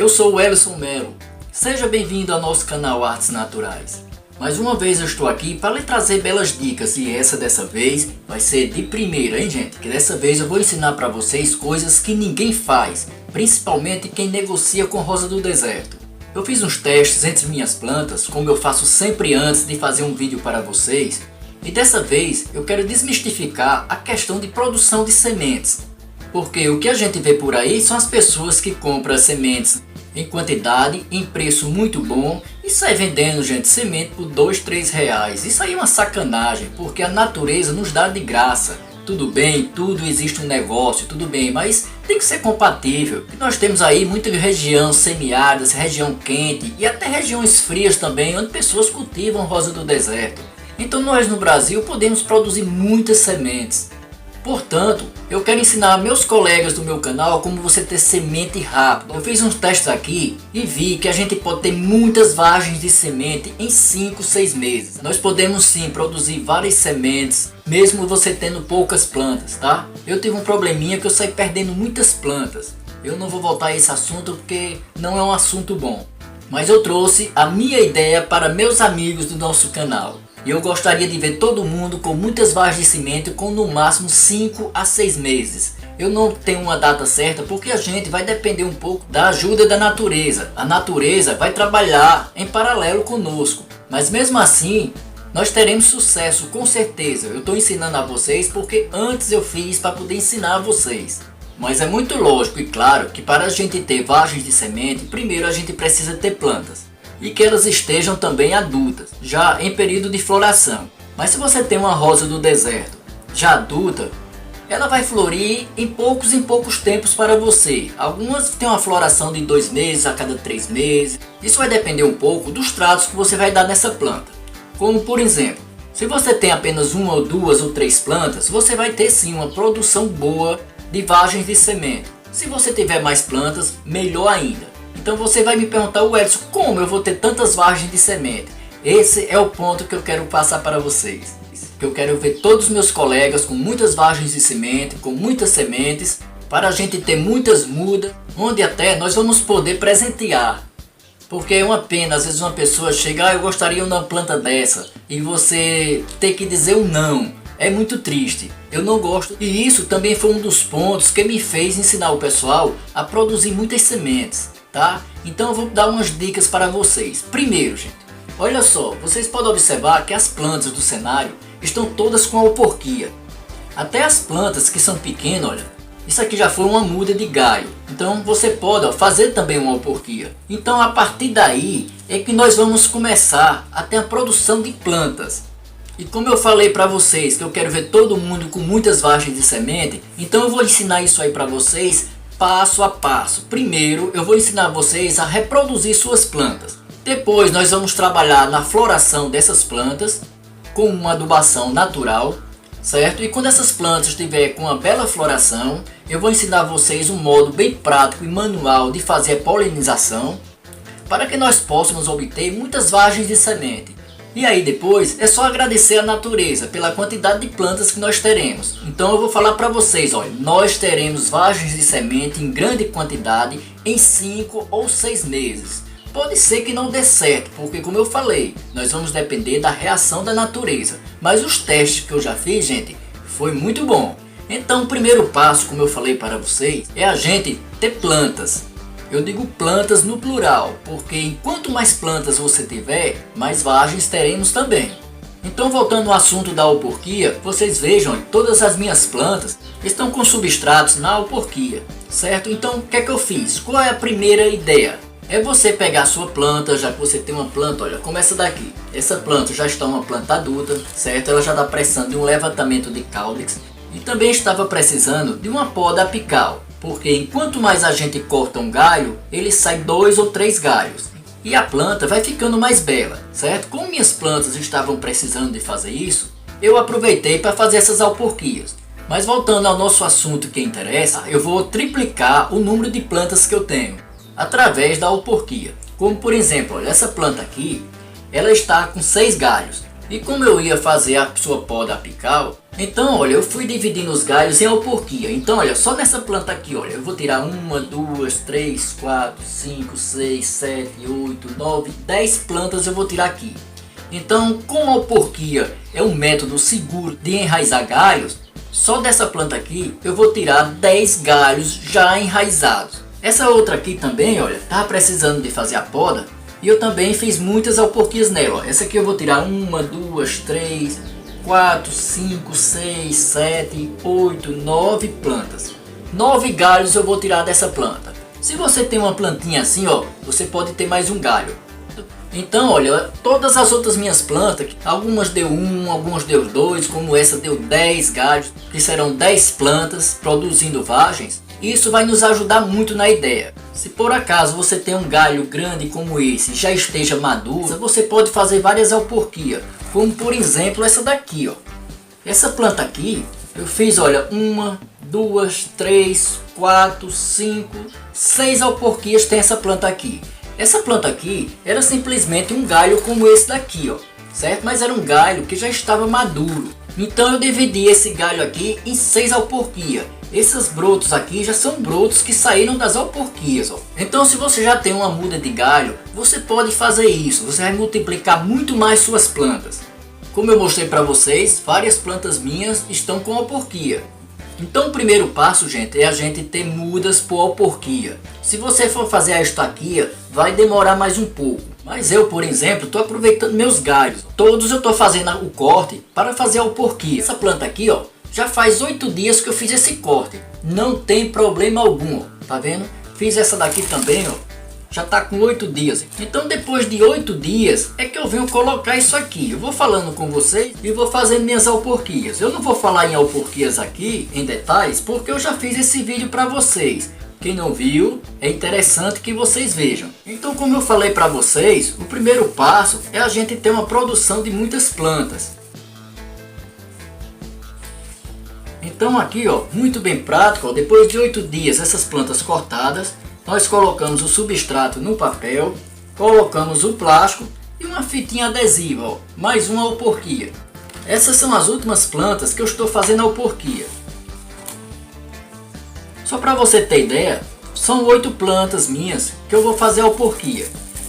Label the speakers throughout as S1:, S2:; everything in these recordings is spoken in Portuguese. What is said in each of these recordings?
S1: Eu sou o Ellison Melo, seja bem-vindo ao nosso canal Artes Naturais. Mais uma vez eu estou aqui para lhe trazer belas dicas e dessa vez vai ser de primeira, hein gente? Que dessa vez eu vou ensinar para vocês coisas que ninguém faz, principalmente quem negocia com rosa do deserto. Eu fiz uns testes entre minhas plantas, como eu faço sempre antes de fazer um vídeo para vocês, e dessa vez eu quero desmistificar a questão de produção de sementes. Porque o que a gente vê por aí são as pessoas que compram sementes em quantidade, em preço muito bom e sai vendendo, gente, semente por 2, 3 reais. Isso aí é uma sacanagem, porque a natureza nos dá de graça. Tudo bem, tudo existe um negócio, tudo bem, mas tem que ser compatível. Nós temos aí muita região semiárida, região quente e até regiões frias também, onde pessoas cultivam rosa do deserto. Então nós no Brasil podemos produzir muitas sementes. Portanto, eu quero ensinar meus colegas do meu canal como você ter semente rápido. Eu fiz uns testes aqui e vi que a gente pode ter muitas vagens de semente em 5, 6 meses. Nós podemos sim produzir várias sementes, mesmo você tendo poucas plantas, tá? Eu tive um probleminha que eu saí perdendo muitas plantas. Eu não vou voltar a esse assunto porque não é um assunto bom. Mas eu trouxe a minha ideia para meus amigos do nosso canal. E eu gostaria de ver todo mundo com muitas vagens de semente com no máximo 5 a 6 meses. Eu não tenho uma data certa porque a gente vai depender um pouco da ajuda da natureza. A natureza vai trabalhar em paralelo conosco. Mas mesmo assim, nós teremos sucesso com certeza. Eu estou ensinando a vocês porque antes eu fiz para poder ensinar a vocês. Mas é muito lógico e claro que para a gente ter vagens de semente, primeiro a gente precisa ter plantas. E que elas estejam também adultas, já em período de floração. Mas se você tem uma rosa do deserto já adulta, ela vai florir em poucos tempos para você. Algumas têm uma floração de 2 meses a cada 3 meses. Isso vai depender um pouco dos tratos que você vai dar nessa planta. Como por exemplo, se você tem apenas 1 ou 2 ou 3 plantas, você vai ter sim uma produção boa de vagens de semente. Se você tiver mais plantas, melhor ainda. Então você vai me perguntar, Ellison, como eu vou ter tantas vagens de semente? Esse é o ponto que eu quero passar para vocês. Eu quero ver todos os meus colegas com muitas vagens de semente, com muitas sementes, para a gente ter muitas mudas, onde até nós vamos poder presentear. Porque é uma pena, às vezes uma pessoa chega, eu gostaria de uma planta dessa, e você ter que dizer um não. É muito triste, eu não gosto. E isso também foi um dos pontos que me fez ensinar o pessoal a produzir muitas sementes. Tá? Então eu vou dar umas dicas para vocês. Primeiro, gente, olha só, vocês podem observar que as plantas do cenário estão todas com alporquia. Até as plantas que são pequenas, olha, isso aqui já foi uma muda de galho. Então você pode fazer também uma alporquia. Então a partir daí é que nós vamos começar a ter a produção de plantas. E como eu falei para vocês que eu quero ver todo mundo com muitas vagens de semente, então eu vou ensinar isso aí para vocês passo a passo. Primeiro eu vou ensinar vocês a reproduzir suas plantas. Depois nós vamos trabalhar na floração dessas plantas com uma adubação natural, certo? E quando essas plantas estiverem com uma bela floração, eu vou ensinar vocês um modo bem prático e manual de fazer a polinização para que nós possamos obter muitas vagens de semente. E aí depois é só agradecer a natureza pela quantidade de plantas que nós teremos. Então eu vou falar para vocês, olha, nós teremos vagens de semente em grande quantidade em 5 ou 6 meses. Pode ser que não dê certo, porque como eu falei, nós vamos depender da reação da natureza. Mas os testes que eu já fiz, gente, foi muito bom. Então o primeiro passo, como eu falei para vocês, é a gente ter plantas. Eu digo plantas no plural, porque enquanto mais plantas você tiver, mais vagens teremos também. Então voltando ao assunto da alporquia, vocês vejam, todas as minhas plantas estão com substratos na alporquia, certo? Então o que é que eu fiz? Qual é a primeira ideia? É você pegar a sua planta, já que você tem uma planta, olha, começa daqui. Essa planta já está uma planta adulta, certo? Ela já está precisando de um levantamento de caudex e também estava precisando de uma poda apical. Porque enquanto mais a gente corta um galho, ele sai 2 ou 3 galhos. E a planta vai ficando mais bela, certo? Como minhas plantas estavam precisando de fazer isso, eu aproveitei para fazer essas alporquias. Mas voltando ao nosso assunto que interessa, eu vou triplicar o número de plantas que eu tenho através da alporquia. Como por exemplo, olha, essa planta aqui, ela está com 6 galhos. E como eu ia fazer a sua poda apical, então olha, eu fui dividindo os galhos em alporquia. Então olha, só nessa planta aqui, olha, eu vou tirar 1, 2, 3, 4, 5, 6, 7, 8, 9, 10 plantas eu vou tirar aqui. Então, como a alporquia é um método seguro de enraizar galhos, só dessa planta aqui eu vou tirar 10 galhos já enraizados. Essa outra aqui também, olha, tá precisando de fazer a poda. E eu também fiz muitas alporquias nela, ó. Essa aqui eu vou tirar 1, 2, 3, 4, 5, 6, 7, 8, 9 plantas. 9 galhos eu vou tirar dessa planta. Se você tem uma plantinha assim, ó, você pode ter mais um galho. Então, olha, todas as outras minhas plantas, algumas deu 1, algumas deu 2, como essa deu 10 galhos, que serão 10 plantas produzindo vagens. Isso vai nos ajudar muito na ideia. Se por acaso você tem um galho grande como esse e já esteja maduro, você pode fazer várias alporquias, como por exemplo essa daqui, ó. Essa planta aqui, eu fiz, olha, 1, 2, 3, 4, 5, 6 alporquias tem essa planta aqui. Essa planta aqui era simplesmente um galho como esse daqui, ó, certo? Mas era um galho que já estava maduro. Então eu dividi esse galho aqui em 6 alporquias. Esses brotos aqui já são brotos que saíram das alporquias, ó. Então se você já tem uma muda de galho, você pode fazer isso. Você vai multiplicar muito mais suas plantas. Como eu mostrei para vocês, várias plantas minhas estão com alporquia. Então o primeiro passo, gente, é a gente ter mudas por alporquia. Se você for fazer a estaquia, vai demorar mais um pouco. Mas eu, por exemplo, estou aproveitando meus galhos. Todos eu estou fazendo o corte para fazer a alporquia. Essa planta aqui, ó, já faz 8 dias que eu fiz esse corte. Não tem problema algum, ó. Tá vendo? Fiz essa daqui também, ó. Já tá com 8 dias. Então depois de 8 dias é que eu venho colocar isso aqui. Eu vou falando com vocês e vou fazendo minhas alporquias. Eu não vou falar em alporquias aqui, em detalhes, porque eu já fiz esse vídeo para vocês. Quem não viu, é interessante que vocês vejam. Então, como eu falei para vocês, o primeiro passo é a gente ter uma produção de muitas plantas. Então aqui, ó, muito bem prático, ó, depois de 8 dias essas plantas cortadas, nós colocamos o substrato no papel, colocamos o plástico e uma fitinha adesiva, ó, mais uma alporquia. Essas são as últimas plantas que eu estou fazendo alporquia. Só para você ter ideia, são 8 plantas minhas que eu vou fazer alporquia.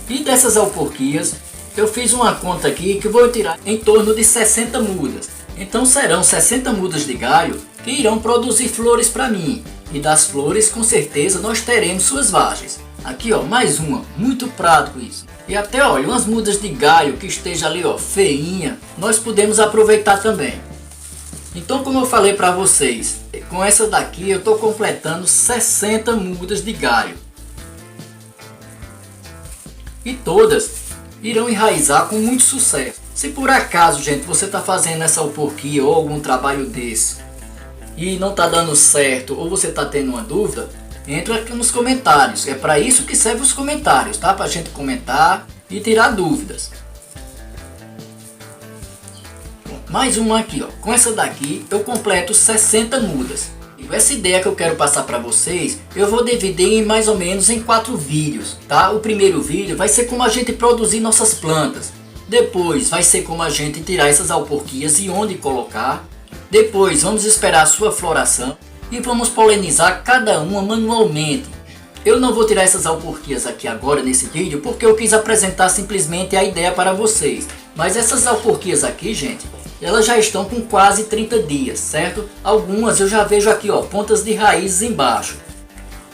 S1: E dessas alporquias, eu fiz uma conta aqui que eu vou tirar em torno de 60 mudas. Então serão 60 mudas de galho que irão produzir flores para mim. E das flores, com certeza, nós teremos suas vagens. Aqui, ó, mais uma. Muito prático isso. E até, olha, umas mudas de galho que esteja ali, ó, feinha, nós podemos aproveitar também. Então, como eu falei para vocês, com essa daqui eu estou completando 60 mudas de galho. E todas irão enraizar com muito sucesso. Se por acaso, gente, você está fazendo essa alporquia ou algum trabalho desse e não está dando certo, ou você está tendo uma dúvida, entra aqui nos comentários. É para isso que servem os comentários, tá? Para a gente comentar e tirar dúvidas. Mais uma aqui, ó. Com essa daqui eu completo 60 mudas. E essa ideia que eu quero passar para vocês, eu vou dividir em mais ou menos em 4 vídeos, tá? O primeiro vídeo vai ser como a gente produzir nossas plantas. Depois vai ser como a gente tirar essas alporquias e onde colocar. Depois vamos esperar a sua floração e vamos polinizar cada uma manualmente. Eu não vou tirar essas alporquias aqui agora nesse vídeo porque eu quis apresentar simplesmente a ideia para vocês. Mas essas alporquias aqui, gente, elas já estão com quase 30 dias, certo? Algumas eu já vejo aqui, ó, pontas de raízes embaixo.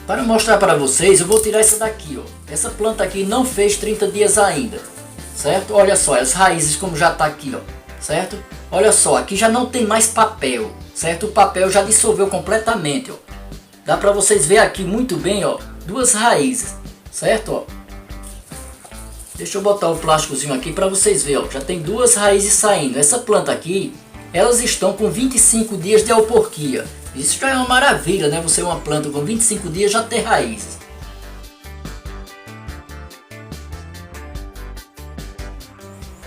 S1: Para mostrar para vocês, eu vou tirar essa daqui, ó. Essa planta aqui não fez 30 dias ainda, certo? Olha só, as raízes como já está aqui, ó, certo? Olha só, aqui já não tem mais papel, certo? O papel já dissolveu completamente, ó. Dá para vocês ver aqui muito bem, ó, 2 raízes, certo? Ó. Deixa eu botar o plásticozinho aqui para vocês verem, ó. Já tem 2 raízes saindo. Essa planta aqui, elas estão com 25 dias de alporquia. Isso já é uma maravilha, né? Você uma planta com 25 dias já ter raízes.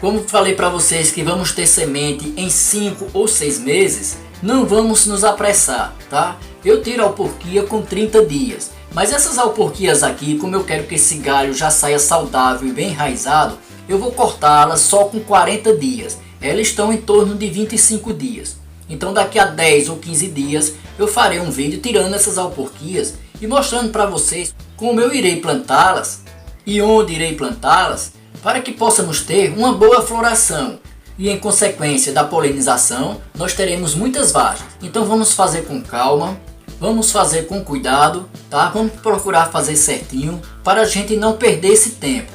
S1: Como falei para vocês que vamos ter semente em 5 ou 6 meses, não vamos nos apressar, tá? Eu tiro a alporquia com 30 dias. Mas essas alporquias aqui, como eu quero que esse galho já saia saudável e bem enraizado, eu vou cortá-las só com 40 dias. elas estão em torno de 25 dias. Então daqui a 10 ou 15 dias eu farei um vídeo tirando essas alporquias e mostrando para vocês como eu irei plantá-las e onde irei plantá-las para que possamos ter uma boa floração. E em consequência da polinização, nós teremos muitas vagens. Então vamos fazer com calma, vamos fazer com cuidado, tá? Vamos procurar fazer certinho para a gente não perder esse tempo.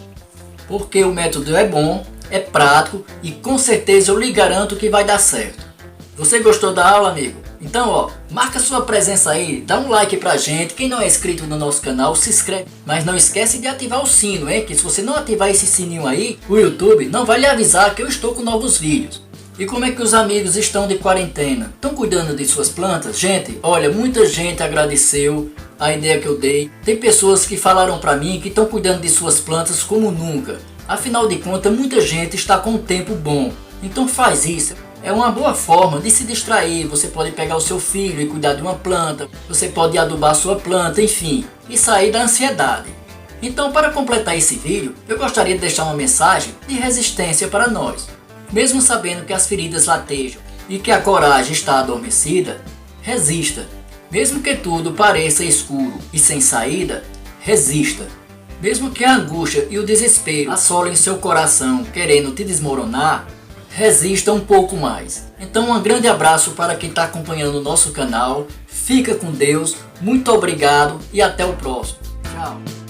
S1: Porque o método é bom, é prático e com certeza eu lhe garanto que vai dar certo. Você gostou da aula, amigo? Então, ó, marca sua presença aí, dá um like pra gente. Quem não é inscrito no nosso canal, se inscreve. Mas não esquece de ativar o sino, hein? Que se você não ativar esse sininho aí, o YouTube não vai lhe avisar que eu estou com novos vídeos. E como é que os amigos estão de quarentena? Estão cuidando de suas plantas? Gente, olha, muita gente agradeceu a ideia que eu dei. Tem pessoas que falaram pra mim que estão cuidando de suas plantas como nunca. Afinal de contas, muita gente está com um tempo bom. Então faz isso. É uma boa forma de se distrair. Você pode pegar o seu filho e cuidar de uma planta. Você pode adubar a sua planta, enfim. E sair da ansiedade. Então, para completar esse vídeo, eu gostaria de deixar uma mensagem de resistência para nós. Mesmo sabendo que as feridas latejam e que a coragem está adormecida, resista. Mesmo que tudo pareça escuro e sem saída, resista. Mesmo que a angústia e o desespero assolem seu coração querendo te desmoronar, resista um pouco mais. Então um grande abraço para quem está acompanhando o nosso canal. Fica com Deus, muito obrigado e até o próximo. Tchau.